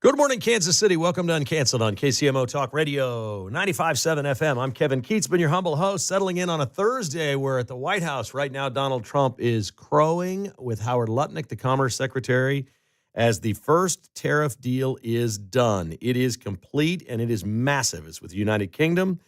Good morning, Kansas City. Welcome to Uncanceled on KCMO Talk Radio 95.7 FM. I'm Kevin Kietzman, your humble host, settling in on a Thursday where at the White House right now, Donald Trump is crowing with Howard Lutnick, the Commerce Secretary, as the first tariff deal is done. It is complete and it is massive. It's with the United Kingdom,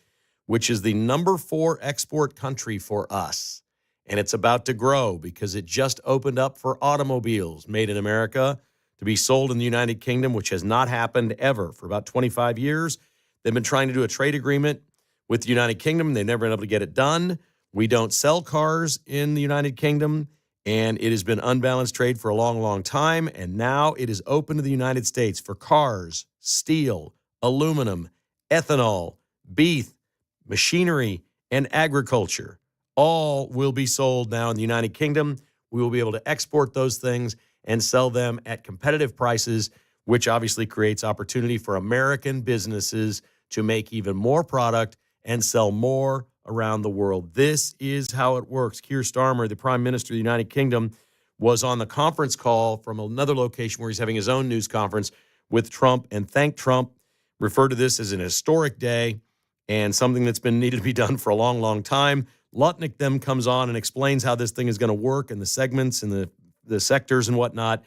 which is the number 4 export country for us. And it's about to grow because it just opened up for automobiles made in America to be sold in the United Kingdom, which has not happened ever for about 25 years. They've been trying to do a trade agreement with the United Kingdom. They've never been able to get it done. We don't sell cars in the United Kingdom, and it has been unbalanced trade for a long, long time. And now it is open to the United States for cars, steel, aluminum, ethanol, beef, machinery, and agriculture. All will be sold now in the United Kingdom. We will be able to export those things and sell them at competitive prices, which obviously creates opportunity for American businesses to make even more product and sell more around the world. This is how it works. Keir Starmer, the Prime Minister of the United Kingdom, was on the conference call from another location where he's having his own news conference with Trump and thanked Trump, referred to this as an historic day and something that's been needed to be done for a long, long time. Lutnick then comes on and explains how this thing is going to work and the segments and the sectors and whatnot,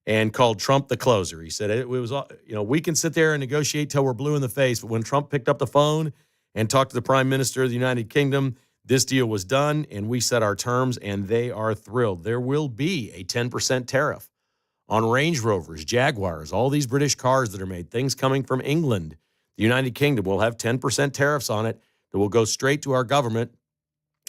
and called Trump the closer. He said it was, we can sit there and negotiate till we're blue in the face, but when Trump picked up the phone and talked to the Prime Minister of the United Kingdom, this deal was done, and we set our terms, and they are thrilled. There will be a 10% tariff on Range Rovers, Jaguars, all these British cars that are made, things coming from England. The United Kingdom will have 10% tariffs on it that will go straight to our government.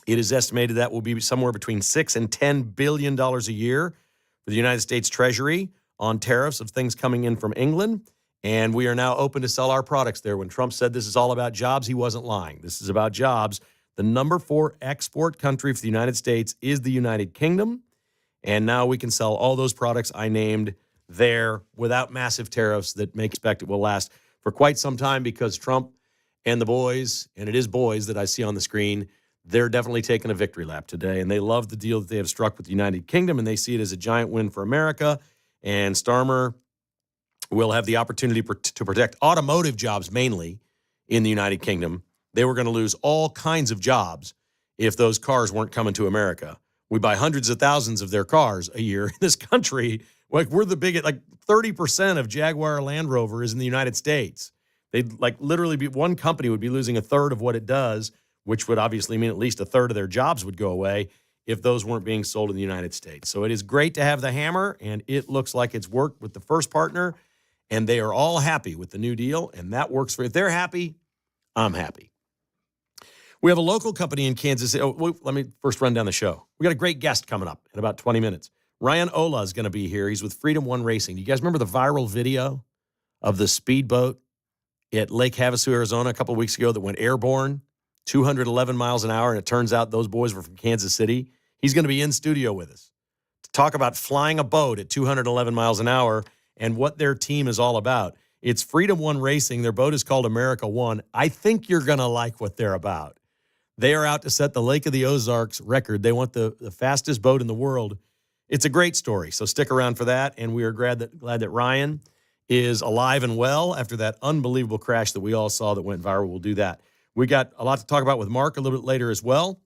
It is estimated that will be somewhere between $6 and $10 billion a year for the United States Treasury on tariffs of things coming in from England. And we are now open to sell our products there. When Trump said this is all about jobs, he wasn't lying. This is about jobs. The number 4 export country for the United States is the United Kingdom. And now we can sell all those products I named there without massive tariffs that may expect it will last for quite some time, because Trump and the boys, and it is boys that I see on the screen, they're definitely taking a victory lap today, and they love the deal that they have struck with the United Kingdom, and they see it as a giant win for America. And Starmer will have the opportunity to protect automotive jobs mainly in the United Kingdom. They were going to lose all kinds of jobs if those cars weren't coming to America. We buy hundreds of thousands of their cars a year in this country. Like, we're the biggest, 30% of Jaguar Land Rover is in the United States. They'd literally be, one company would be losing a third of what it does, which would obviously mean at least a third of their jobs would go away if those weren't being sold in the United States. So it is great to have the hammer, and it looks like it's worked with the first partner, and they are all happy with the new deal, and that works for, if they're happy, I'm happy. We have a local company in Kansas City. Let me first run down the show. We got a great guest coming up in about 20 minutes. Ryan Olah is going to be here. He's with Freedom One Racing. Do you guys remember the viral video of the speedboat at Lake Havasu, Arizona a couple of weeks ago that went airborne? 211 miles an hour, and it turns out those boys were from Kansas City. He's going to be in studio with us to talk about flying a boat at 211 miles an hour and what their team is all about. It's Freedom One Racing. Their boat is called America One. I think you're going to like what they're about. They are out to set the Lake of the Ozarks record. They want the fastest boat in the world. It's a great story, so stick around for that, and we are glad that Ryan is alive and well after that unbelievable crash that we all saw that went viral. We'll do that. We got a lot to talk about with Mark a little bit later as well,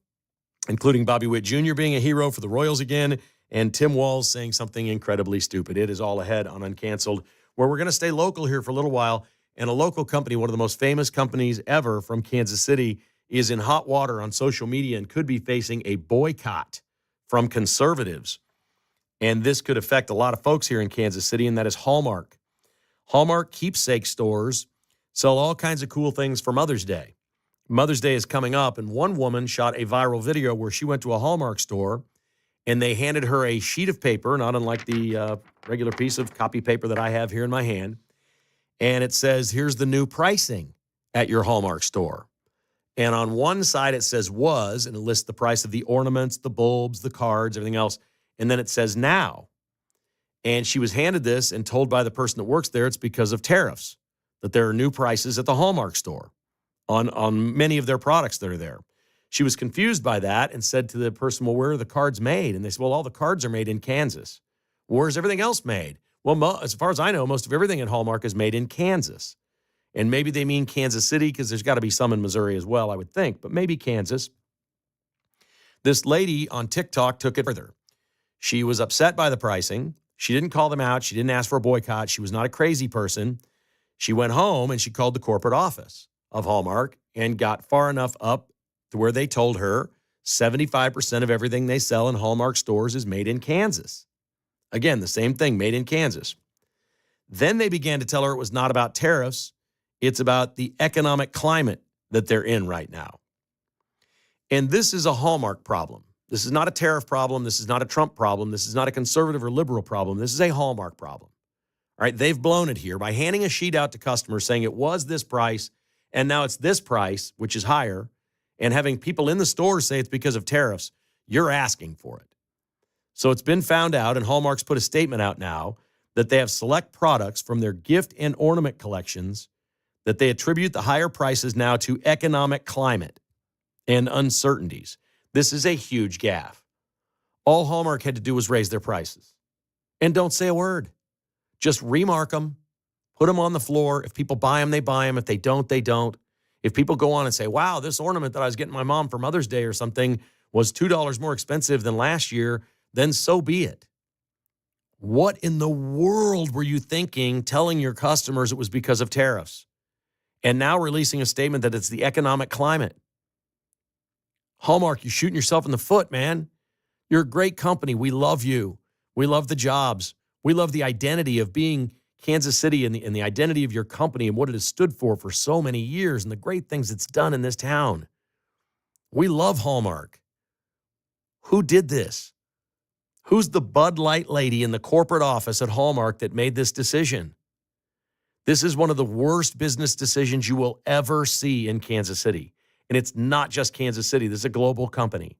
including Bobby Witt Jr. being a hero for the Royals again, and Tim Walz saying something incredibly stupid. It is all ahead on Uncanceled, where we're going to stay local here for a little while. And a local company, one of the most famous companies ever from Kansas City, is in hot water on social media and could be facing a boycott from conservatives. And this could affect a lot of folks here in Kansas City, and that is Hallmark. Hallmark keepsake stores sell all kinds of cool things for Mother's Day. Mother's Day is coming up, and one woman shot a viral video where she went to a Hallmark store, and they handed her a sheet of paper, not unlike the regular piece of copy paper that I have here in my hand, and it says, here's the new pricing at your Hallmark store. And on one side it says was, and it lists the price of the ornaments, the bulbs, the cards, everything else, and then it says now. And she was handed this and told by the person that works there it's because of tariffs, that there are new prices at the Hallmark store on many of their products that are there. She was confused by that and said to the person, well, where are the cards made? And they said, well, all the cards are made in Kansas. Where's everything else made? Well, as far as I know, most of everything at Hallmark is made in Kansas. And maybe they mean Kansas City because there's got to be some in Missouri as well, I would think, but maybe Kansas. This lady on TikTok took it further. She was upset by the pricing. She didn't call them out. She didn't ask for a boycott. She was not a crazy person. She went home and she called the corporate office of Hallmark and got far enough up to where they told her 75% of everything they sell in Hallmark stores is made in Kansas. Again, the same thing, made in Kansas. Then they began to tell her it was not about tariffs. It's about the economic climate that they're in right now. And this is a Hallmark problem. This is not a tariff problem. This is not a Trump problem. This is not a conservative or liberal problem. This is a Hallmark problem. All right, they've blown it here by handing a sheet out to customers saying it was this price, and now it's this price, which is higher, and having people in the stores say it's because of tariffs. You're asking for it. So it's been found out, and Hallmark's put a statement out now that they have select products from their gift and ornament collections that they attribute the higher prices now to economic climate and uncertainties. This is a huge gaffe. All Hallmark had to do was raise their prices. And don't say a word. Just remark them, put them on the floor. If people buy them, they buy them. If they don't, they don't. If people go on and say, wow, this ornament that I was getting my mom for Mother's Day or something was $2 more expensive than last year, then so be it. What in the world were you thinking telling your customers it was because of tariffs? And now releasing a statement that it's the economic climate. Hallmark, you're shooting yourself in the foot, man. You're a great company. We love you. We love the jobs. We love the identity of being Kansas City and the identity of your company and what it has stood for so many years and the great things it's done in this town. We love Hallmark. Who did this? Who's the Bud Light lady in the corporate office at Hallmark that made this decision? This is one of the worst business decisions you will ever see in Kansas City. And it's not just Kansas City. This is a global company.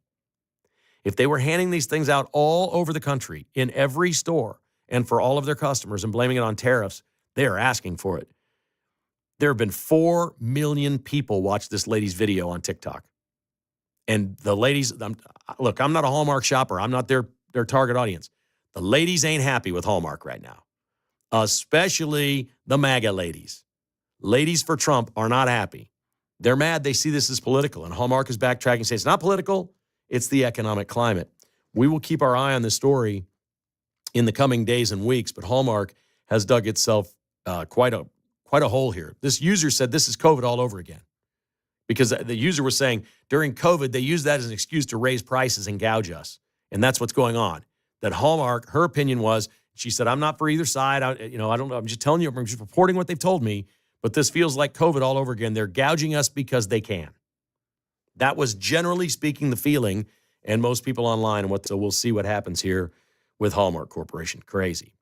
If they were handing these things out all over the country, in every store, and for all of their customers and blaming it on tariffs, they are asking for it. There have been 4 million people watch this lady's video on TikTok. And the ladies, look, I'm not a Hallmark shopper. I'm not their target audience. The ladies ain't happy with Hallmark right now, especially the MAGA ladies. Ladies for Trump are not happy. They're mad. They see this as political. And Hallmark is backtracking and saying it's not political. It's the economic climate. We will keep our eye on this story in the coming days and weeks, but Hallmark has dug itself quite a hole here. This user said this is COVID all over again because the user was saying during COVID, they used that as an excuse to raise prices and gouge us. And that's what's going on. That Hallmark, her opinion was, she said, I'm not for either side. I don't know. I'm just telling you, I'm just reporting what they've told me. But this feels like COVID all over again. They're gouging us because they can. That was generally speaking the feeling, and most people online. So we'll see what happens here with Hallmark Corporation. Crazy.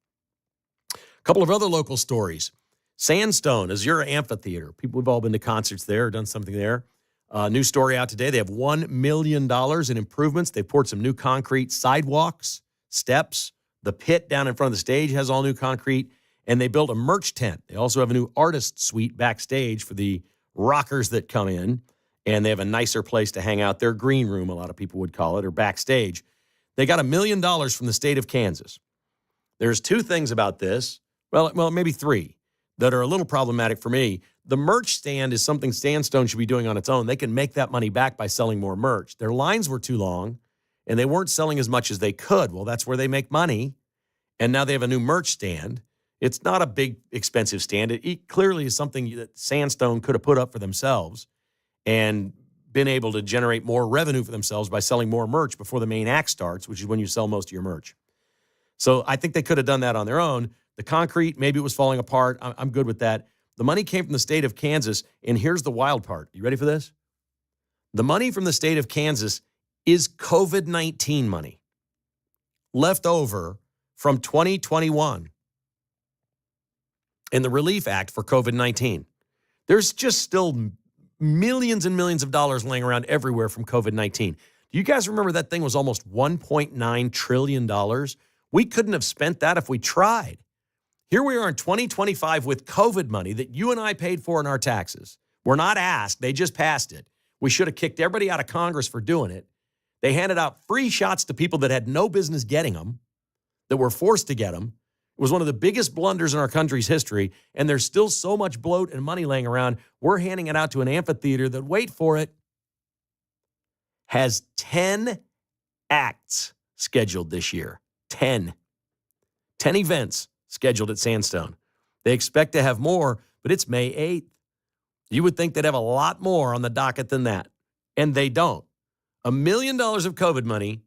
A couple of other local stories. Sandstone, Azura Amphitheater. People have all been to concerts there, done something there. New story out today. They have $1 million in improvements. They poured some new concrete sidewalks, steps. The pit down in front of the stage has all new concrete. And they built a merch tent. They also have a new artist suite backstage for the rockers that come in. And they have a nicer place to hang out. Their green room, a lot of people would call it, or backstage. They got $1 million from the state of Kansas. There's 2 things about this, well, maybe 3, that are a little problematic for me. The merch stand is something Sandstone should be doing on its own. They can make that money back by selling more merch. Their lines were too long, and they weren't selling as much as they could. Well, that's where they make money. And now they have a new merch stand. It's not a big, expensive stand. It clearly is something that Sandstone could have put up for themselves and been able to generate more revenue for themselves by selling more merch before the main act starts, which is when you sell most of your merch. So I think they could have done that on their own. The concrete, maybe it was falling apart. I'm good with that. The money came from the state of Kansas, and here's the wild part. You ready for this? The money from the state of Kansas is COVID-19 money left over from 2021 in the Relief Act for COVID-19. There's just still millions and millions of dollars laying around everywhere from COVID-19. Do you guys remember that thing was almost $1.9 trillion? We couldn't have spent that if we tried. Here we are in 2025 with COVID money that you and I paid for in our taxes. We're not asked. They just passed it. We should have kicked everybody out of Congress for doing it. They handed out free shots to people that had no business getting them, that were forced to get them. It was one of the biggest blunders in our country's history, and there's still so much bloat and money laying around. We're handing it out to an amphitheater that, wait for it, has 10 acts scheduled this year. 10 events scheduled at Sandstone. They expect to have more, but it's May 8th. You would think they'd have a lot more on the docket than that, and they don't. $1 million of COVID money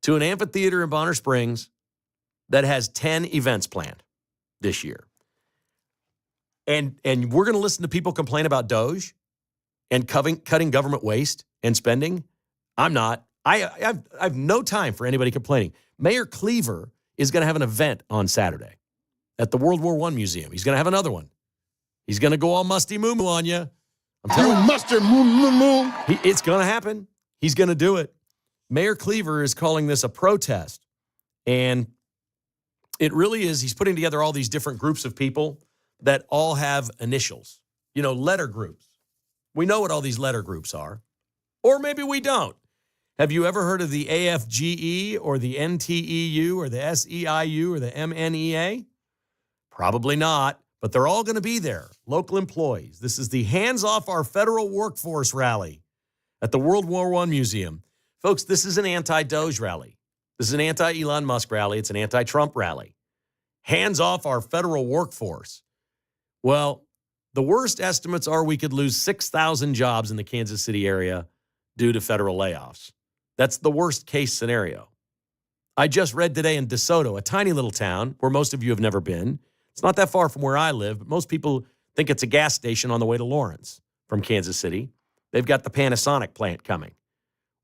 to an amphitheater in Bonner Springs that has 10 events planned this year. And we're going to listen to people complain about Doge and cutting government waste and spending. I'm not. I have no time for anybody complaining. Mayor Cleaver is going to have an event on Saturday at the World War I Museum. He's going to have another one. He's going to go all musty moo on you. I'm telling you. Mustard moo. It's going to happen. He's going to do it. Mayor Cleaver is calling this a protest. And it really is. He's putting together all these different groups of people that all have initials, letter groups. We know what all these letter groups are. Or maybe we don't. Have you ever heard of the AFGE or the NTEU or the SEIU or the MNEA? Probably not, but they're all going to be there. Local employees. This is the Hands Off Our Federal Workforce rally at the World War I Museum. Folks, this is an anti-Doge rally. This is an anti-Elon Musk rally. It's an anti-Trump rally. Hands off our federal workforce. Well, the worst estimates are we could lose 6,000 jobs in the Kansas City area due to federal layoffs. That's the worst case scenario. I just read today in DeSoto, a tiny little town where most of you have never been. It's not that far from where I live, but most people think it's a gas station on the way to Lawrence from Kansas City. They've got the Panasonic plant coming.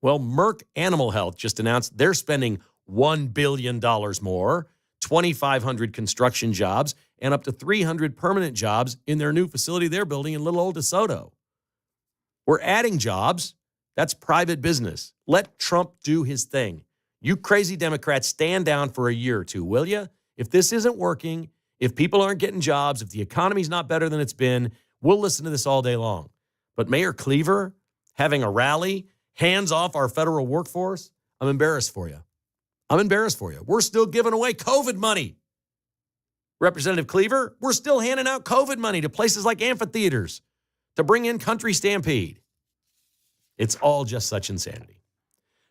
Well, Merck Animal Health just announced they're spending $1 billion more, 2,500 construction jobs, and up to 300 permanent jobs in their new facility they're building in little old DeSoto. We're adding jobs. That's private business. Let Trump do his thing. You crazy Democrats, stand down for a year or two, will you? If this isn't working, if people aren't getting jobs, if the economy's not better than it's been, we'll listen to this all day long. But Mayor Cleaver having a rally, hands off our federal workforce, I'm embarrassed for you. We're still giving away COVID money. Representative Cleaver, we're still handing out COVID money to places like amphitheaters to bring in Country Stampede. It's all just such insanity.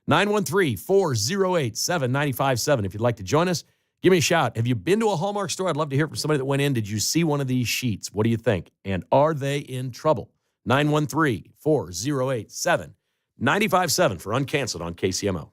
913-408-7957. If you'd like to join us, give me a shout. Have you been to a Hallmark store? I'd love to hear from somebody that went in. Did you see one of these sheets? What do you think? And are they in trouble? 913-408-7957 for Uncanceled on KCMO.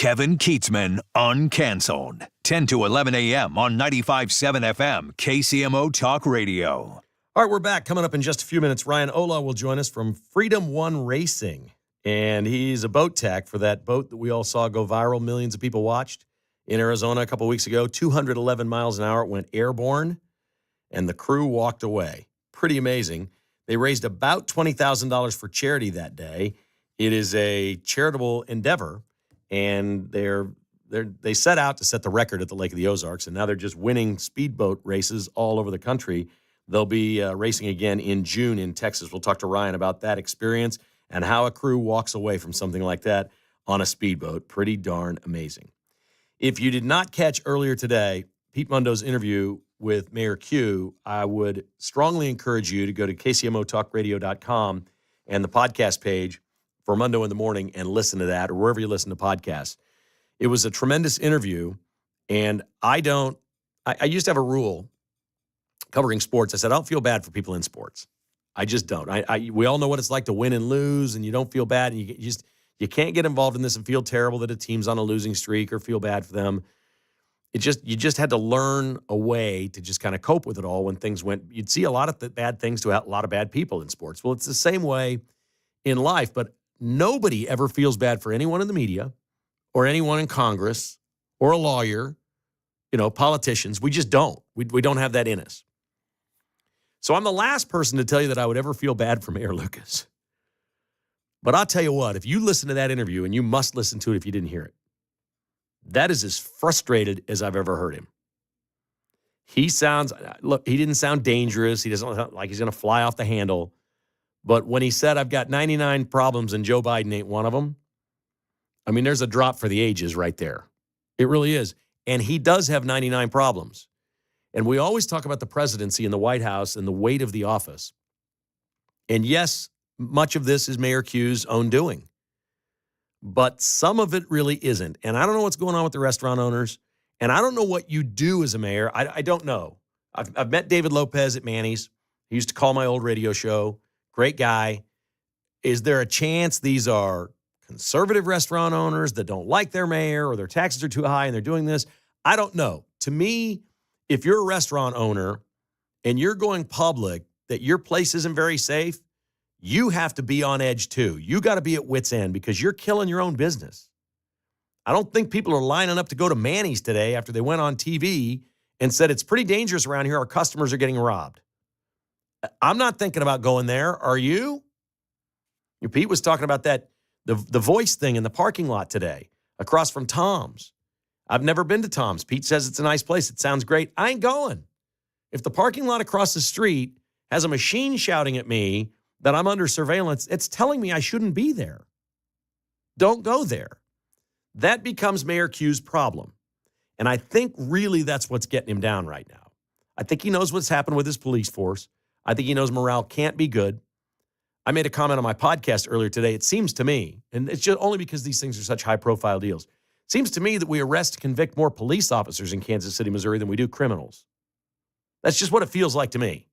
Kevin Kietzman, Uncanceled. 10 to 11 a.m. on 95.7 FM, KCMO Talk Radio. All right, we're back. Coming up in just a few minutes, Ryan Olah will join us from Freedom One Racing. And he's a boat tech for that boat that we all saw go viral. Millions of people watched in Arizona a couple weeks ago. 211 miles an hour. It went airborne, and the crew walked away. Pretty amazing. They raised about $20,000 for charity that day. It is a charitable endeavor, and they set out to set the record at the Lake of the Ozarks, and now they're just winning speedboat races all over the country. They'll be racing again in June in Texas. We'll talk to Ryan about that experience and how a crew walks away from something like that on a speedboat. Pretty darn amazing. If you did not catch earlier today Pete Mundo's interview with Mayor Q, I would strongly encourage you to go to KCMOTalkRadio.com and the podcast page for Mundo in the Morning and listen to that, or wherever you listen to podcasts. It was a tremendous interview, and I used to have a rule covering sports. I said, I don't feel bad for people in sports. I just don't. We all know what it's like to win and lose, and you don't feel bad, and you can't get involved in this and feel terrible that a team's on a losing streak or feel bad for them. You just had to learn a way to just kind of cope with it all when things went. You'd see a lot of bad things to a lot of bad people in sports. Well, it's the same way in life, but nobody ever feels bad for anyone in the media or anyone in Congress or a lawyer, politicians. We just don't. We don't have that in us. So I'm the last person to tell you that I would ever feel bad for Mayor Lucas. But I'll tell you what, if you listen to that interview, and you must listen to it if you didn't hear it, that is as frustrated as I've ever heard him. He didn't sound dangerous. He doesn't sound like he's going to fly off the handle. But when he said, I've got 99 problems and Joe Biden ain't one of them, I mean, there's a drop for the ages right there. It really is. And he does have 99 problems. And we always talk about the presidency and the White House and the weight of the office. And yes, much of this is Mayor Q's own doing. But some of it really isn't. And I don't know what's going on with the restaurant owners. And I don't know what you do as a mayor. I don't know. I've met David Lopez at Manny's. He used to call my old radio show. Great guy. Is there a chance these are conservative restaurant owners that don't like their mayor, or their taxes are too high and they're doing this? I don't know. To me, if you're a restaurant owner and you're going public that your place isn't very safe, you have to be on edge too. You got to be at wit's end because you're killing your own business. I don't think people are lining up to go to Manny's today after they went on TV and said, it's pretty dangerous around here. Our customers are getting robbed. I'm not thinking about going there. Are you? Pete was talking about that, the voice thing in the parking lot today across from Tom's. I've never been to Tom's. Pete says it's a nice place. It sounds great. I ain't going. If the parking lot across the street has a machine shouting at me that I'm under surveillance, it's telling me I shouldn't be there. Don't go there. That becomes Mayor Q's problem. And I think really that's what's getting him down right now. I think he knows what's happened with his police force. I think he knows morale can't be good. I made a comment on my podcast earlier today. It seems to me, and it's just only because these things are such high-profile deals, it seems to me that we arrest and convict more police officers in Kansas City, Missouri than we do criminals. That's just what it feels like to me.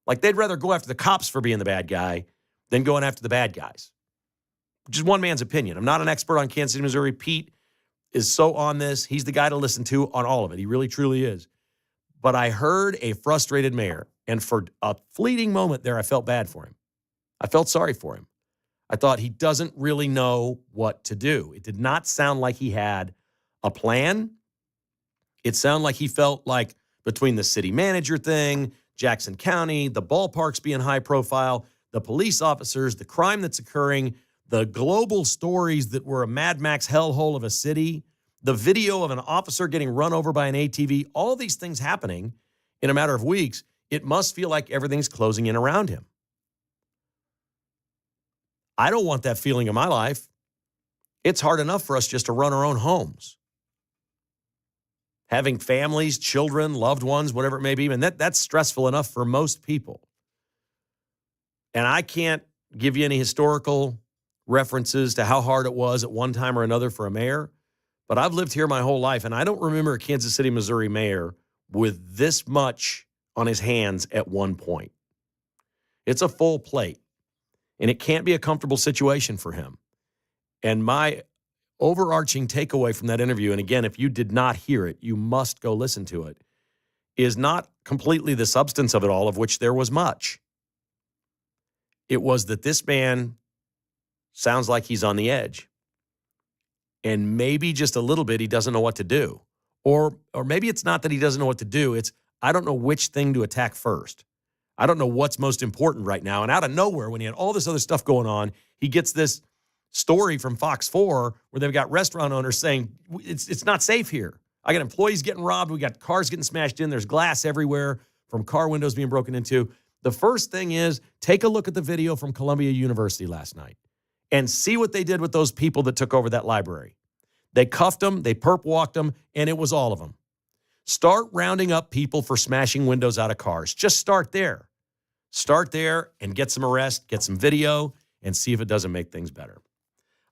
Like they'd rather go after the cops for being the bad guy than going after the bad guys. Just one man's opinion. I'm not an expert on Kansas City, Missouri. Pete is so on this. He's the guy to listen to on all of it. He really, truly is. But I heard a frustrated mayor, and for a fleeting moment there, I felt bad for him. I felt sorry for him. I thought he doesn't really know what to do. It did not sound like he had a plan. It sounded like he felt like between the city manager thing, Jackson County, the ballparks being high profile, the police officers, the crime that's occurring, the global stories that were a Mad Max hellhole of a city, the video of an officer getting run over by an ATV, all these things happening in a matter of weeks, it must feel like everything's closing in around him. I don't want that feeling in my life. It's hard enough for us just to run our own homes. Having families, children, loved ones, whatever it may be, and that's stressful enough for most people. And I can't give you any historical references to how hard it was at one time or another for a mayor, but I've lived here my whole life, and I don't remember a Kansas City, Missouri mayor with this much on his hands at one point. It's a full plate, and it can't be a comfortable situation for him. And my overarching takeaway from that interview, and again, if you did not hear it, you must go listen to it, is not completely the substance of it all, of which there was much. It was that this man sounds like he's on the edge. And maybe just a little bit, he doesn't know what to do. Or maybe it's not that he doesn't know what to do. It's, I don't know which thing to attack first. I don't know what's most important right now. And out of nowhere, when he had all this other stuff going on, he gets this story from Fox 4 where they've got restaurant owners saying, it's not safe here. I got employees getting robbed. We got cars getting smashed in. There's glass everywhere from car windows being broken into. The first thing is take a look at the video from Columbia University last night and see what they did with those people that took over that library. They cuffed them, they perp walked them, and it was all of them. Start rounding up people for smashing windows out of cars. Just start there. Start there and get some arrests, get some video, and see if it doesn't make things better.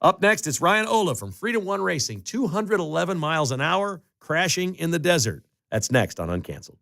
Up next, it's Ryan Olah from Freedom One Racing, 211 miles an hour, crashing in the desert. That's next on Uncanceled.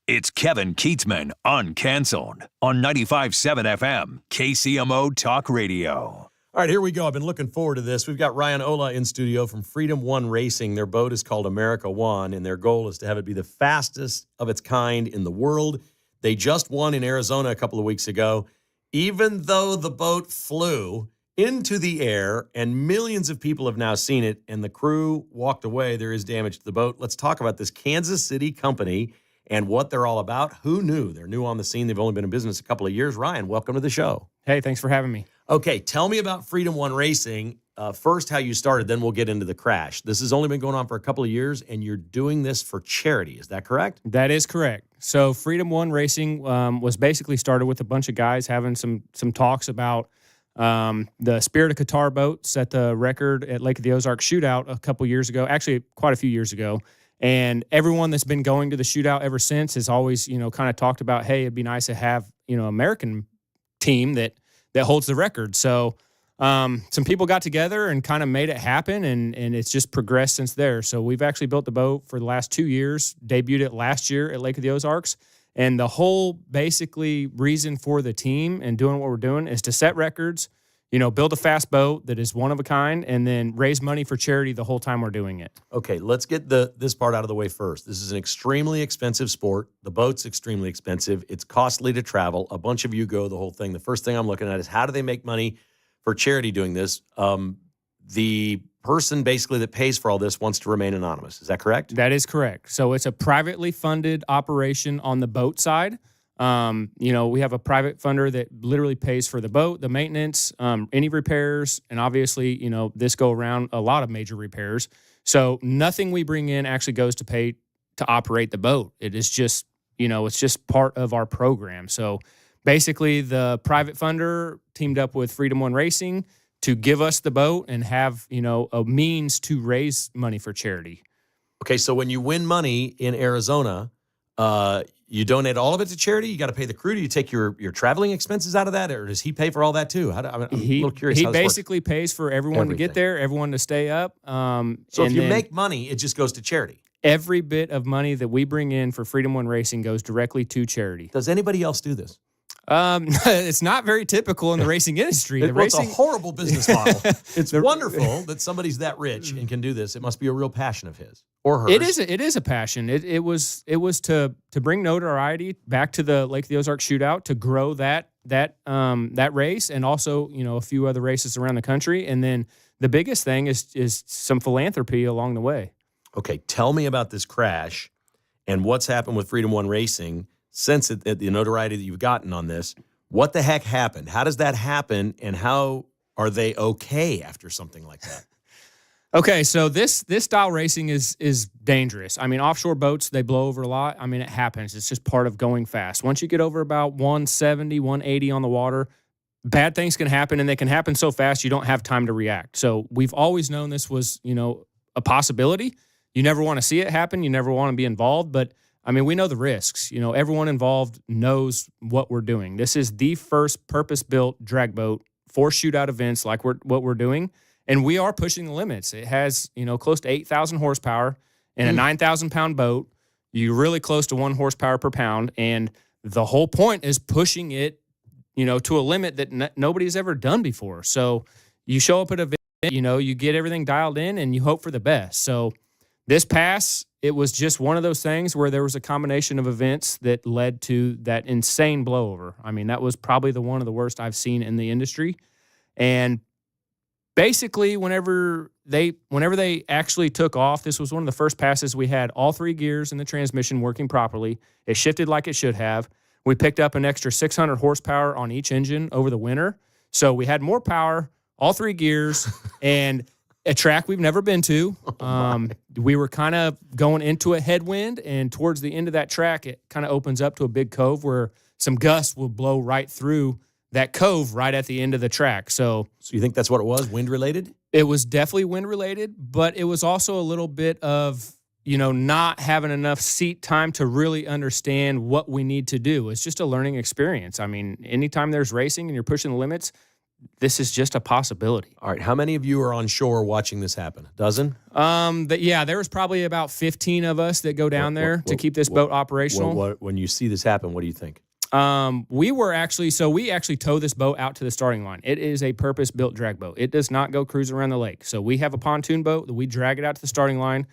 It's Kevin Kietzman, Uncanceled, on 95.7 FM, KCMO Talk Radio. All right, here we go. I've been looking forward to this. We've got Ryan Olah in studio from Freedom One Racing. Their boat is called America One, and their goal is to have it be the fastest of its kind in the world. They just won in Arizona a couple of weeks ago. Even though the boat flew into the air and millions of people have now seen it and the crew walked away, there is damage to the boat. Let's talk about this Kansas City company and what they're all about. Who knew? They're new on the scene. They've only been in business a couple of years. Ryan, welcome to the show. Hey, thanks for having me. Okay, tell me about Freedom One Racing. First, how you started, then we'll get into the crash. This has only been going on for a couple of years, and you're doing this for charity. Is that correct? That is correct. So Freedom One Racing was basically started with a bunch of guys having some talks about the Spirit of Qatar boat set the record at Lake of the Ozarks shootout a couple years ago, actually quite a few years ago. And everyone that's been going to the shootout ever since has always, kind of talked about, hey, it'd be nice to have, American team that holds the record. So some people got together and kind of made it happen, and it's just progressed since there. So we've actually built the boat for the last 2 years, debuted it last year at Lake of the Ozarks. And the whole basically reason for the team and doing what we're doing is to set records, build a fast boat that is one of a kind, and then raise money for charity the whole time we're doing it. Okay, let's get this part out of the way first. This is an extremely expensive sport. The boat's extremely expensive. It's costly to travel. A bunch of you go, the whole thing. The first thing I'm looking at is how do they make money for charity doing this? The person basically that pays for all this wants to remain anonymous. Is that correct? That is correct. So it's a privately funded operation on the boat side. We have a private funder that literally pays for the boat, the maintenance, any repairs, and obviously, this go around a lot of major repairs. So nothing we bring in actually goes to pay to operate the boat. It is just, it's just part of our program. So basically the private funder teamed up with Freedom One Racing to give us the boat and have, a means to raise money for charity. Okay, so when you win money in Arizona, you donate all of it to charity? You got to pay the crew? Do you take your traveling expenses out of that, or does he pay for all that too? I'm a little curious how this works. He basically pays for everyone to get there, everyone to stay up. So if you make money, it just goes to charity? Every bit of money that we bring in for Freedom One Racing goes directly to charity. Does anybody else do this? It's not very typical in the racing industry. It's a horrible business model. It's wonderful that somebody's that rich and can do this. It must be a real passion of his or hers. It is a passion. It was to bring notoriety back to the Lake of the Ozarks shootout, to grow that race, and also a few other races around the country. And then the biggest thing is some philanthropy along the way. Okay, tell me about this crash and what's happened with Freedom One Racing. Since the notoriety that you've gotten on this, what the heck happened? How does that happen, and how are they okay after something like that? Okay, so this style racing is dangerous. I mean, offshore boats, they blow over a lot. I mean, it happens. It's just part of going fast. Once you get over about 170, 180 on the water, bad things can happen, and they can happen so fast you don't have time to react. So we've always known this was, a possibility. You never want to see it happen. You never want to be involved, but I mean, we know the risks. Everyone involved knows what we're doing. This is the first purpose-built drag boat for shootout events like what we're doing, and we are pushing the limits. It has, close to 8,000 horsepower and a 9,000-pound boat. You're really close to 1 horsepower per pound, and the whole point is pushing it, to a limit that nobody's ever done before. So you show up at an event, you get everything dialed in, and you hope for the best. So this pass, it was just one of those things where there was a combination of events that led to that insane blowover. I mean, that was probably one of the worst I've seen in the industry. And basically, whenever they actually took off, this was one of the first passes we had all 3 gears in the transmission working properly. It shifted like it should have. We picked up an extra 600 horsepower on each engine over the winter. So we had more power, all 3 gears, and a track we've never been to. We were kind of going into a headwind, and towards the end of that track, it kind of opens up to a big cove where some gusts will blow right through that cove right at the end of the track. So you think that's what it was, wind-related? It was definitely wind-related, but it was also a little bit of, not having enough seat time to really understand what we need to do. It's just a learning experience. I mean, anytime there's racing and you're pushing the limits, this is just a possibility. All right. How many of you are on shore watching this happen? A dozen? There was probably about 15 of us that go down there to keep this boat operational. When you see this happen, what do you think? We actually tow this boat out to the starting line. It is a purpose-built drag boat. It does not go cruising around the lake. So we have a pontoon boat that we drag it out to the starting line.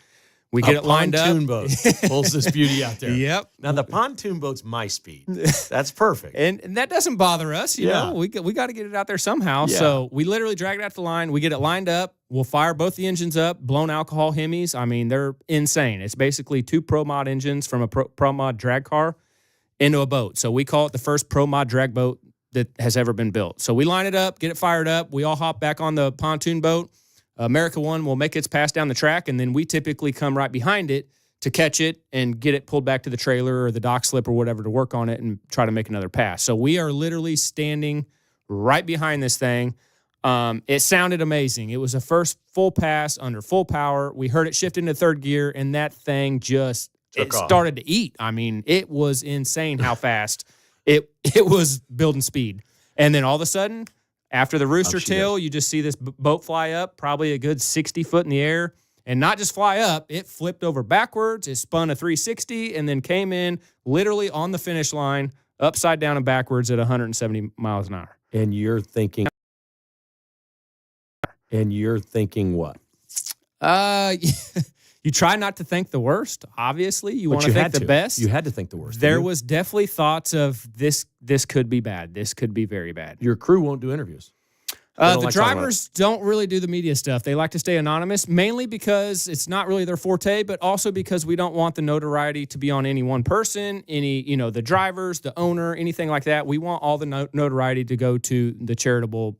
We get it lined up. Pontoon boat pulls this beauty out there. Yep. Now, the pontoon boat's my speed. That's perfect. And that doesn't bother us. You know, we got to get it out there somehow. Yeah. So we literally drag it out to the line. We get it lined up. We'll fire both the engines up, blown alcohol Hemis. I mean, they're insane. It's basically 2 Pro Mod engines from a Pro Mod drag car into a boat. So we call it the first Pro Mod drag boat that has ever been built. So we line it up, get it fired up. We all hop back on the pontoon boat. America One will make its pass down the track, and then we typically come right behind it to catch it and get it pulled back to the trailer or the dock slip or whatever to work on it and try to make another pass. So we are literally standing right behind this thing. It sounded amazing. It was a first full pass under full power. We heard it shift into third gear, and that thing just started to eat. I mean, it was insane how fast it was building speed. And then all of a sudden, after the rooster tail, you just see this boat fly up, probably a good 60 foot in the air. And not just fly up, it flipped over backwards, it spun a 360, and then came in literally on the finish line, upside down and backwards at 170 miles an hour. And you're thinking what? You try not to think the worst, obviously. You want to think the best. You had to think the worst. There was definitely thoughts of this could be bad. This could be very bad. Your crew won't do interviews. The drivers don't really do the media stuff. They like to stay anonymous, mainly because it's not really their forte, but also because we don't want the notoriety to be on any one person, the drivers, the owner, anything like that. We want all the notoriety to go to the charitable,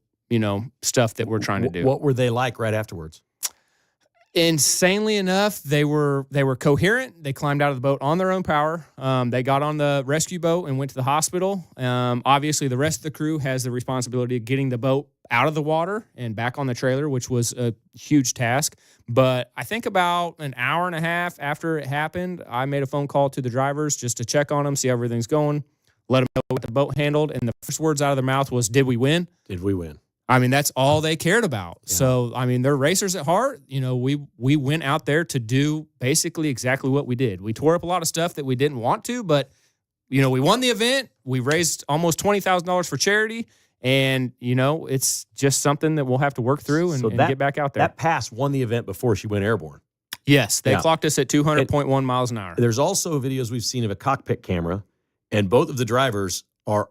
stuff that we're trying to do. What were they like right afterwards? Insanely enough, they were coherent. They climbed out of the boat on their own power. They got on the rescue boat and went to the hospital. Obviously, the rest of the crew has the responsibility of getting the boat out of the water and back on the trailer, which was a huge task. But I think about an hour and a half after it happened, I made a phone call to the drivers just to check on them, see how everything's going, let them know what the boat handled. And the first words out of their mouth was, "Did we win?" Did we win? I mean, that's all they cared about. Yeah. So, I mean, they're racers at heart. We went out there to do basically exactly what we did. We tore up a lot of stuff that we didn't want to, but, we won the event. We raised almost $20,000 for charity. And, it's just something that we'll have to work through and get back out there. That pass won the event before she went airborne. Yes, they clocked us at 200.1 miles an hour. There's also videos we've seen of a cockpit camera, and both of the drivers are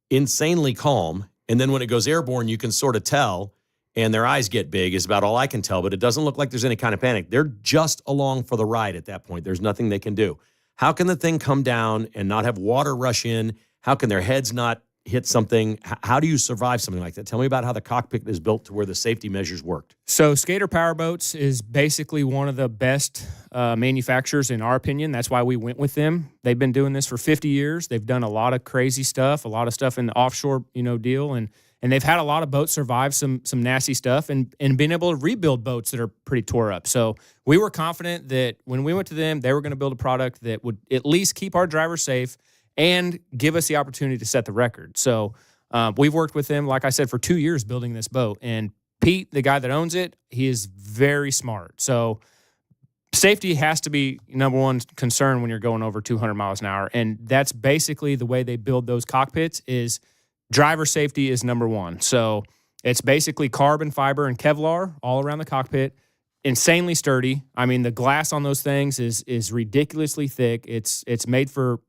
insanely calm. And then when it goes airborne, you can sort of tell, and their eyes get big is about all I can tell, but it doesn't look like there's any kind of panic. They're just along for the ride at that point. There's nothing they can do. How can the thing come down and not have water rush in? How can their heads not hit something? How do you survive something like that? Tell me about how the cockpit is built to where the safety measures worked. So Skater Powerboats is basically one of the best manufacturers in our opinion. That's why we went with them. They've been doing this for 50 years. They've done a lot of crazy stuff, a lot of stuff in the offshore, deal. And they've had a lot of boats survive some nasty stuff and been able to rebuild boats that are pretty tore up. So we were confident that when we went to them, they were going to build a product that would at least keep our drivers safe and give us the opportunity to set the record. So we've worked with them, like I said, for 2 years building this boat. And Pete, the guy that owns it, he is very smart. So safety has to be number one concern when you're going over 200 miles an hour. And that's basically the way they build those cockpits is driver safety is number one. So it's basically carbon fiber and Kevlar all around the cockpit, insanely sturdy. I mean, the glass on those things is ridiculously thick. It's made for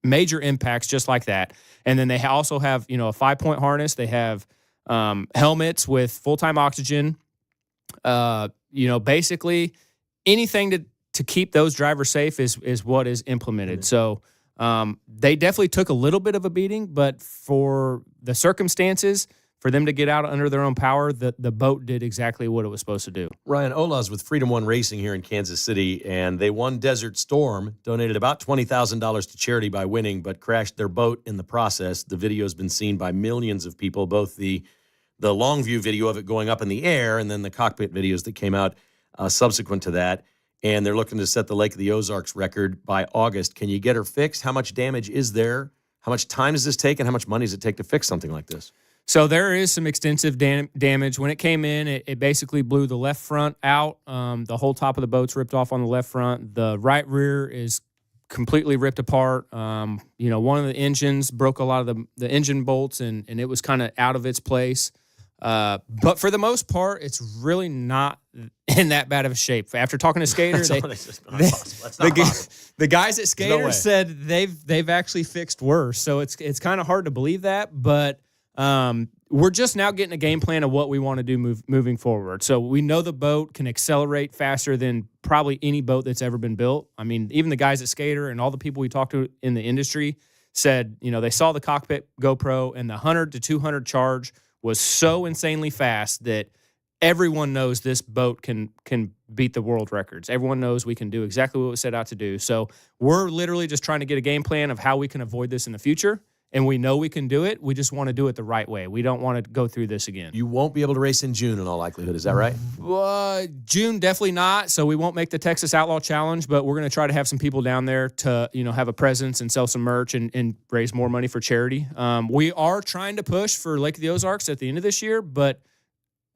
major impacts just like that. And then they also have, a 5-point harness. They have helmets with full-time oxygen. Basically anything to keep those drivers safe is what is implemented. So they definitely took a little bit of a beating, but for the circumstances, for them to get out under their own power, the boat did exactly what it was supposed to do. Ryan, Olah's with Freedom One Racing here in Kansas City, and they won Desert Storm, donated about $20,000 to charity by winning, but crashed their boat in the process. The video has been seen by millions of people, both the long view video of it going up in the air and then the cockpit videos that came out subsequent to that. And they're looking to set the Lake of the Ozarks record by August. Can you get her fixed? How much damage is there? How much time does this take, and how much money does it take to fix something like this? So there is some extensive damage. When it came in, it basically blew the left front out. The whole top of the boat's ripped off on the left front. The right rear is completely ripped apart. One of the engines broke a lot of the engine bolts, and it was kind of out of its place. But for the most part, it's really not in that bad of a shape. After talking to Skater, the guys at Skater said they've actually fixed worse. So it's kind of hard to believe that, but we're just now getting a game plan of what we want to do moving forward. So we know the boat can accelerate faster than probably any boat that's ever been built. I mean, even the guys at Skater and all the people we talked to in the industry said, they saw the cockpit GoPro, and the 100 to 200 charge was so insanely fast that everyone knows this boat can beat the world records. Everyone knows we can do exactly what we set out to do. So we're literally just trying to get a game plan of how we can avoid this in the future. And we know we can do it. We just want to do it the right way. We don't want to go through this again. You won't be able to race in June in all likelihood. Is that right? June, definitely not. So we won't make the Texas Outlaw Challenge, but we're going to try to have some people down there to, have a presence and sell some merch and raise more money for charity. We are trying to push for Lake of the Ozarks at the end of this year, but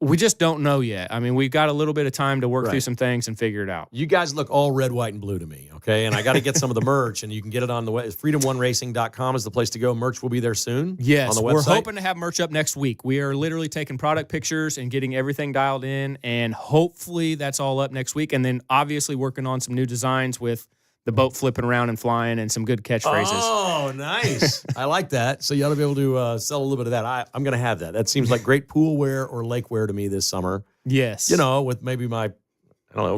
we just don't know yet. I mean, we've got a little bit of time to work through some things and figure it out. You guys look all red, white, and blue to me, okay? And I got to get some of the merch, and you can get it on the way. Freedom1racing.com is the place to go. Merch will be there soon. Yes, on the website. We're hoping to have merch up next week. We are literally taking product pictures and getting everything dialed in, and hopefully that's all up next week. And then obviously working on some new designs with the boat flipping around and flying and some good catchphrases. Oh, nice. I like that. So you ought to be able to sell a little bit of that. I'm going to have that. That seems like great pool wear or lake wear to me this summer. Yes. With maybe my,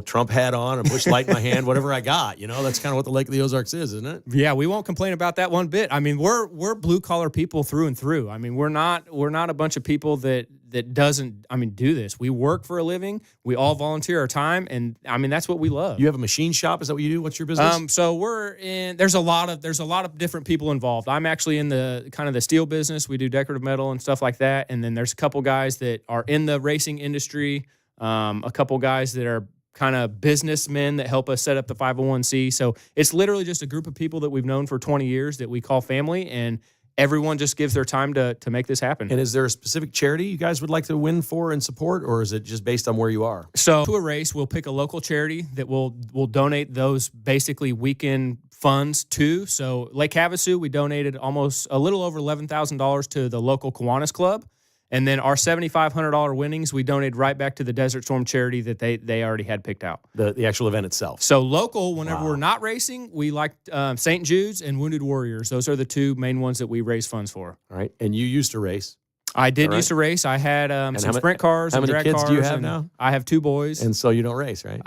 Trump hat on, a bush light in my hand, whatever I got. That's kind of what the Lake of the Ozarks is, isn't it? Yeah, we won't complain about that one bit. I mean, we're blue collar people through and through. I mean, we're not a bunch of people that doesn't do this. We work for a living. We all volunteer our time, and I mean that's what we love. You have a machine shop? Is that what you do? What's your business? So there's a lot of different people involved. I'm actually in the kind of the steel business. We do decorative metal and stuff like that. And then there's a couple guys that are in the racing industry. A couple guys that are kind of businessmen that help us set up the 501c. So it's literally just a group of people that we've known for 20 years that we call family, and everyone just gives their time to make this happen. And is there a specific charity you guys would like to win for and support, or is it just based on where you are? So to a race, we'll pick a local charity that will donate those basically weekend funds to. So Lake Havasu, we donated almost a little over $11,000 to the local Kiwanis Club. And then our $7,500 winnings, we donated right back to the Desert Storm charity that they already had picked out. The actual event itself. So local, whenever we're not racing, we like St. Jude's and Wounded Warriors. Those are the two main ones that we raise funds for. All right. And you used to race. I did used to race. I had some sprint cars and drag cars. How many kids do you have now? I have 2 boys. And so you don't race, right?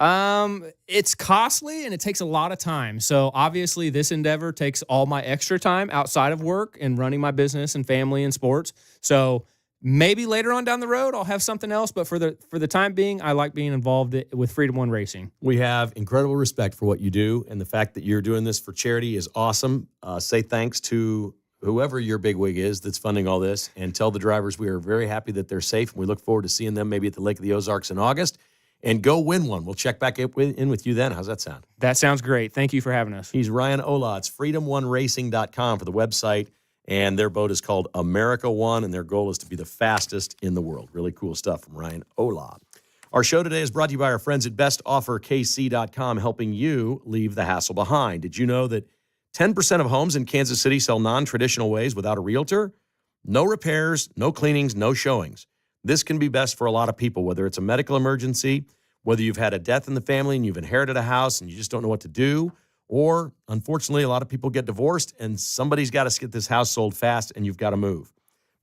It's costly and it takes a lot of time. So obviously this endeavor takes all my extra time outside of work and running my business and family and sports. So maybe later on down the road, I'll have something else. But for the time being, I like being involved with Freedom One Racing. We have incredible respect for what you do. And the fact that you're doing this for charity is awesome. Say thanks to whoever your bigwig is that's funding all this. And tell the drivers we are very happy that they're safe. And we look forward to seeing them maybe at the Lake of the Ozarks in August. And go win one. We'll check back in with you then. How's that sound? That sounds great. Thank you for having us. He's Ryan Olah. It's freedom1racing.com for the website. And their boat is called America One, and their goal is to be the fastest in the world. Really cool stuff from Ryan Olah. Our show today is brought to you by our friends at bestofferkc.com, helping you leave the hassle behind. Did you know that 10% of homes in Kansas City sell non-traditional ways without a realtor? No repairs, no cleanings, no showings. This can be best for a lot of people, whether it's a medical emergency, whether you've had a death in the family and you've inherited a house and you just don't know what to do, or, unfortunately, a lot of people get divorced and somebody's got to get this house sold fast and you've got to move.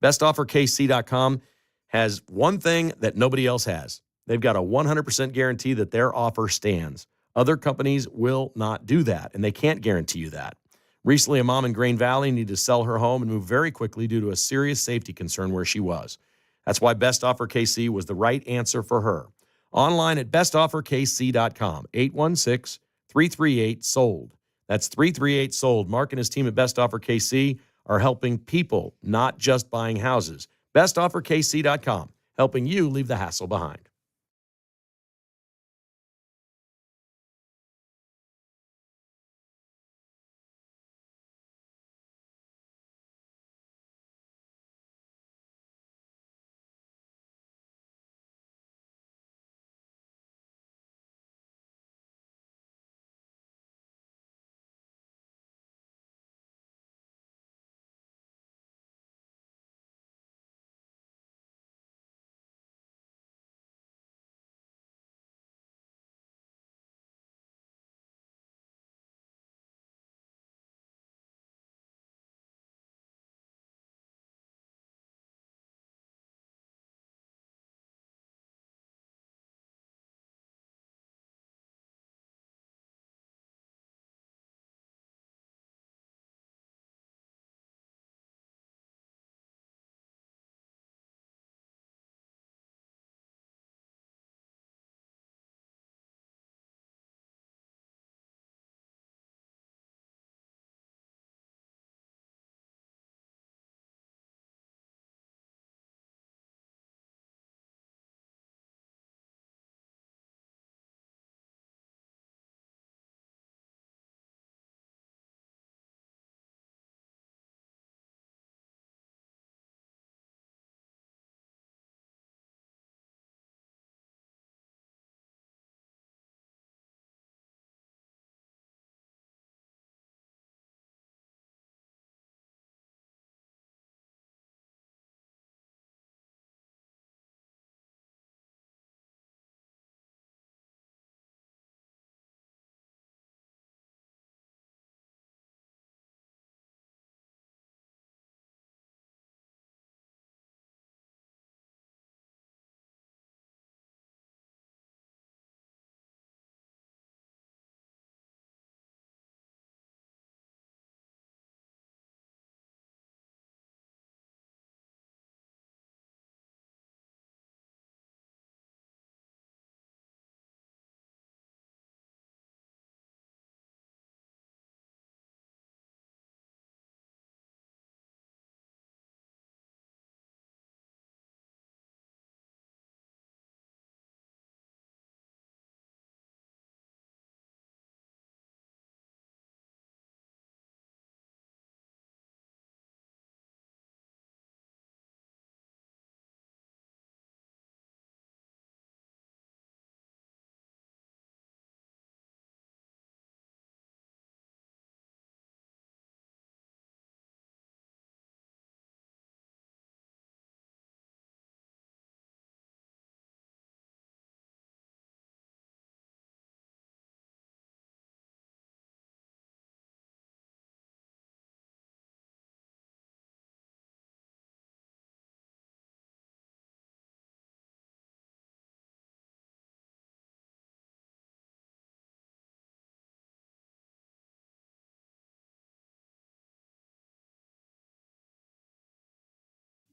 BestOfferKC.com has one thing that nobody else has. They've got a 100% guarantee that their offer stands. Other companies will not do that, and they can't guarantee you that. Recently, a mom in Grain Valley needed to sell her home and move very quickly due to a serious safety concern where she was. That's why Best Offer KC was the right answer for her. Online at bestofferkc.com, 816-338-SOLD. That's 338-SOLD. Mark and his team at Best Offer KC are helping people, not just buying houses. BestOfferKC.com, helping you leave the hassle behind.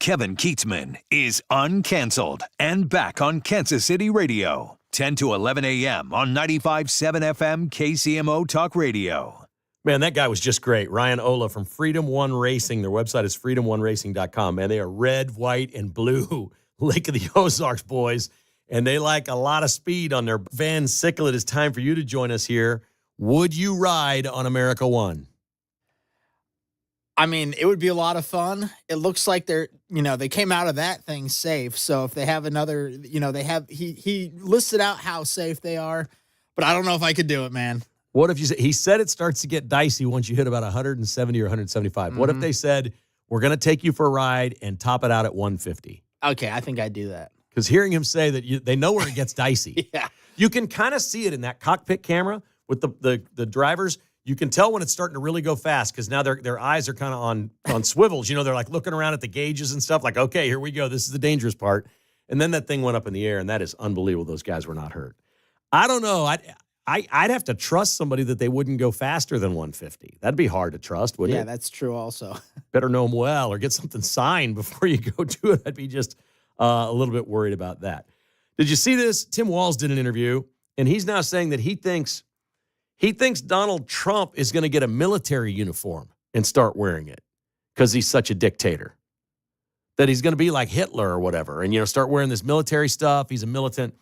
Kevin Kietzman is Uncanceled and back on Kansas City Radio. 10 to 11 a.m. on 95.7 FM KCMO Talk Radio. Man, that guy was just great. Ryan Olah from Freedom One Racing. Their website is freedomoneracing.com. Man, they are red, white, and blue Lake of the Ozarks boys, and they like a lot of speed on their Van Sickle. It is time for you to join us here. Would you ride on America One? I mean, it would be a lot of fun. It looks like they came out of that thing safe. So if they have another, he listed out how safe they are, but I don't know if I could do it, man. What if he said it starts to get dicey once you hit about 170 or 175? What if they said, we're going to take you for a ride and top it out at 150? Okay, I think I'd do that. Because hearing him say that they know where it gets dicey. Yeah. You can kind of see it in that cockpit camera with the drivers. You can tell when it's starting to really go fast because now their eyes are kind of on swivels. They're like looking around at the gauges and stuff like, okay, here we go. This is the dangerous part. And then that thing went up in the air, and that is unbelievable. Those guys were not hurt. I don't know. I'd have to trust somebody that they wouldn't go faster than 150. That'd be hard to trust, wouldn't it? Yeah, that's true also. Better know them well or get something signed before you go do it. I'd be just a little bit worried about that. Did you see this? Tim Walz did an interview, and he's now saying that he thinks Donald Trump is going to get a military uniform and start wearing it because he's such a dictator. That he's going to be like Hitler or whatever and, start wearing this military stuff. He's a militant.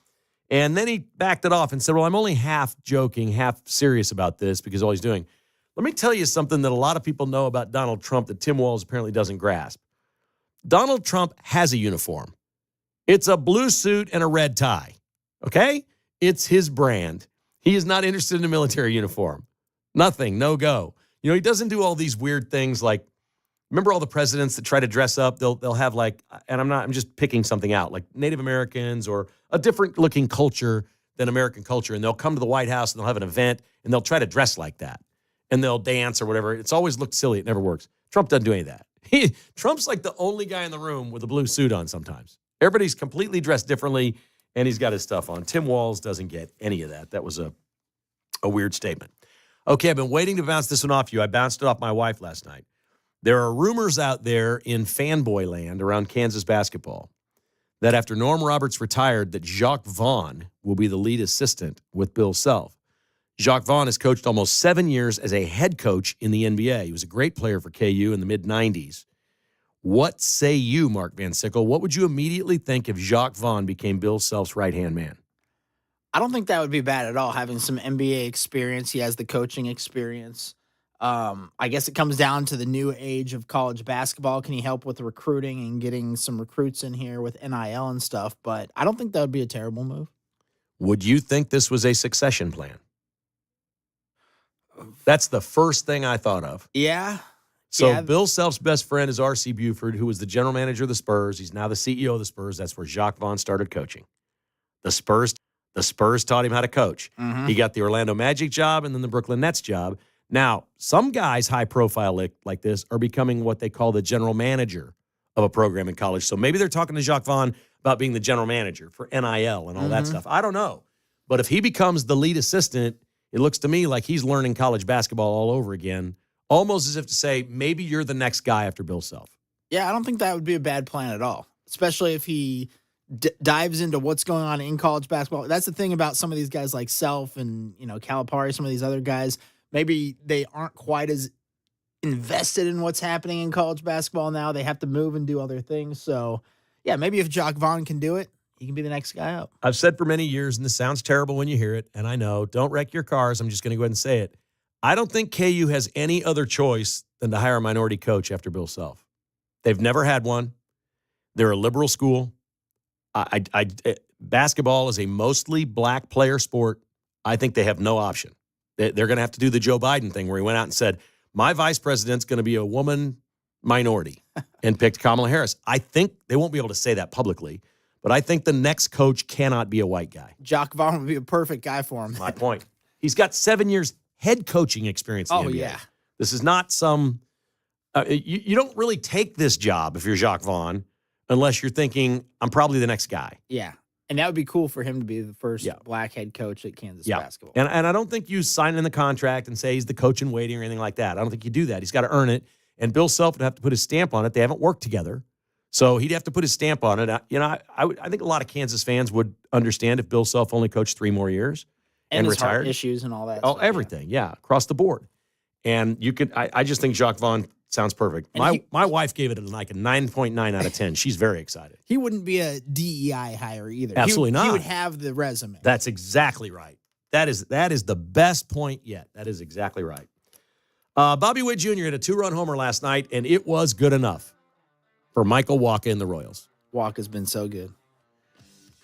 And then he backed it off and said, well, I'm only half joking, half serious about this because all he's doing. Let me tell you something that a lot of people know about Donald Trump that Tim Walz apparently doesn't grasp. Donald Trump has a uniform. It's a blue suit and a red tie. Okay? It's his brand. He is not interested in a military uniform. Nothing, no go. He doesn't do all these weird things like, remember all the presidents that try to dress up? They'll have like, and I'm just picking something out, like Native Americans or a different looking culture than American culture. And they'll come to the White House and they'll have an event and they'll try to dress like that. And they'll dance or whatever. It's always looked silly. It never works. Trump doesn't do any of that. Trump's like the only guy in the room with a blue suit on sometimes. Everybody's completely dressed differently. And he's got his stuff on. Tim Walz doesn't get any of that. That was a weird statement. Okay, I've been waiting to bounce this one off you. I bounced it off my wife last night. There are rumors out there in fanboy land around Kansas basketball that after Norm Roberts retired, that Jacques Vaughn will be the lead assistant with Bill Self. Jacques Vaughn has coached almost 7 years as a head coach in the NBA. He was a great player for KU in the mid-'90s. What say you, Mark Van Sickle? What would you immediately think if Jacques Vaughn became Bill Self's right-hand man? I don't think that would be bad at all, having some NBA experience. He has the coaching experience. I guess it comes down to the new age of college basketball. Can he help with recruiting and getting some recruits in here with NIL and stuff? But I don't think that would be a terrible move. Would you think this was a succession plan? That's the first thing I thought of. Yeah. So yeah. Bill Self's best friend is R.C. Buford, who was the general manager of the Spurs. He's now the CEO of the Spurs. That's where Jacques Vaughn started coaching. The Spurs taught him how to coach. Mm-hmm. He got the Orlando Magic job and then the Brooklyn Nets job. Now, some guys high profile like this are becoming what they call the general manager of a program in college. So maybe they're talking to Jacques Vaughn about being the general manager for NIL and all that stuff. I don't know. But if he becomes the lead assistant, it looks to me like he's learning college basketball all over again, almost as if to say, maybe you're the next guy after Bill Self. Yeah, I don't think that would be a bad plan at all, especially if he dives into what's going on in college basketball. That's the thing about some of these guys like Self and, Calipari, some of these other guys. Maybe they aren't quite as invested in what's happening in college basketball now. They have to move and do other things. So, yeah, maybe if Jacques Vaughn can do it, he can be the next guy up. I've said for many years, and this sounds terrible when you hear it, and I know, don't wreck your cars. I'm just going to go ahead and say it. I don't think KU has any other choice than to hire a minority coach after Bill Self. They've never had one. They're a liberal school. Basketball is a mostly black player sport. I think they have no option. They're going to have to do the Joe Biden thing where he went out and said, my vice president's going to be a woman minority and picked Kamala Harris. I think they won't be able to say that publicly, but I think the next coach cannot be a white guy. Jacques Vaughn would be a perfect guy for him. My point. He's got 7 years head coaching experience in the NBA. Yeah. This is not some you don't really take this job if you're Jacques Vaughn unless you're thinking, I'm probably the next guy. Yeah. And that would be cool for him to be the first black head coach at Kansas basketball. And I don't think you sign in the contract and say he's the coach in waiting or anything like that. I don't think you do that. He's got to earn it. And Bill Self would have to put his stamp on it. They haven't worked together. So he'd have to put his stamp on it. I think a lot of Kansas fans would understand if Bill Self only coached 3 more years and his heart retired. issues and all that. Oh, stuff, everything, yeah, across the board. And you could, I just think Jacques Vaughn sounds perfect. And My wife gave it like a 9.9 out of 10. She's very excited. He wouldn't be a DEI hire either. Absolutely not. He would have the resume. That's exactly right. That is the best point yet. That is exactly right. Bobby Witt Jr. had a 2-run homer last night, and it was good enough for Michael Wacha and the Royals. Wacha's been so good.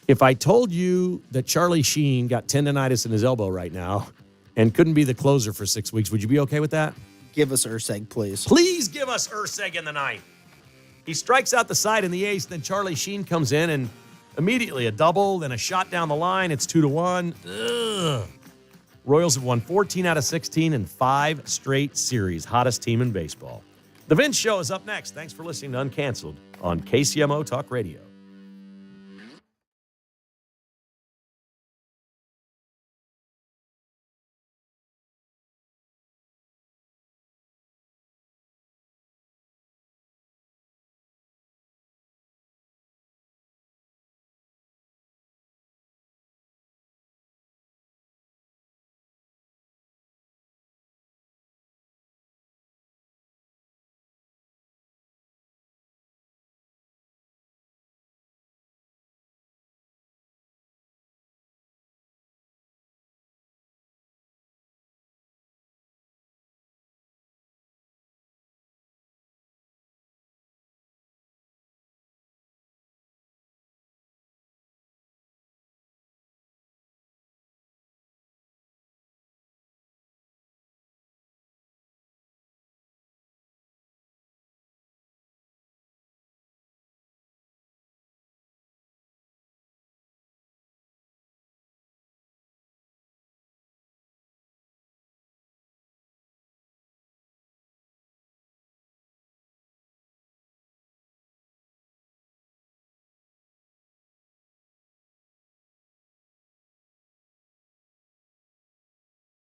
If I told you that Charlie Sheen got tendonitis in his elbow right now and couldn't be the closer for 6 weeks, would you be okay with that? Give us Urseg, please. Please give us Urseg in the ninth. He strikes out the side in the eighth, then Charlie Sheen comes in and immediately a double, then a shot down the line. It's 2-1. Ugh. Royals have won 14 out of 16 in 5 straight series. Hottest team in baseball. The Vince Show is up next. Thanks for listening to Uncanceled on KCMO Talk Radio.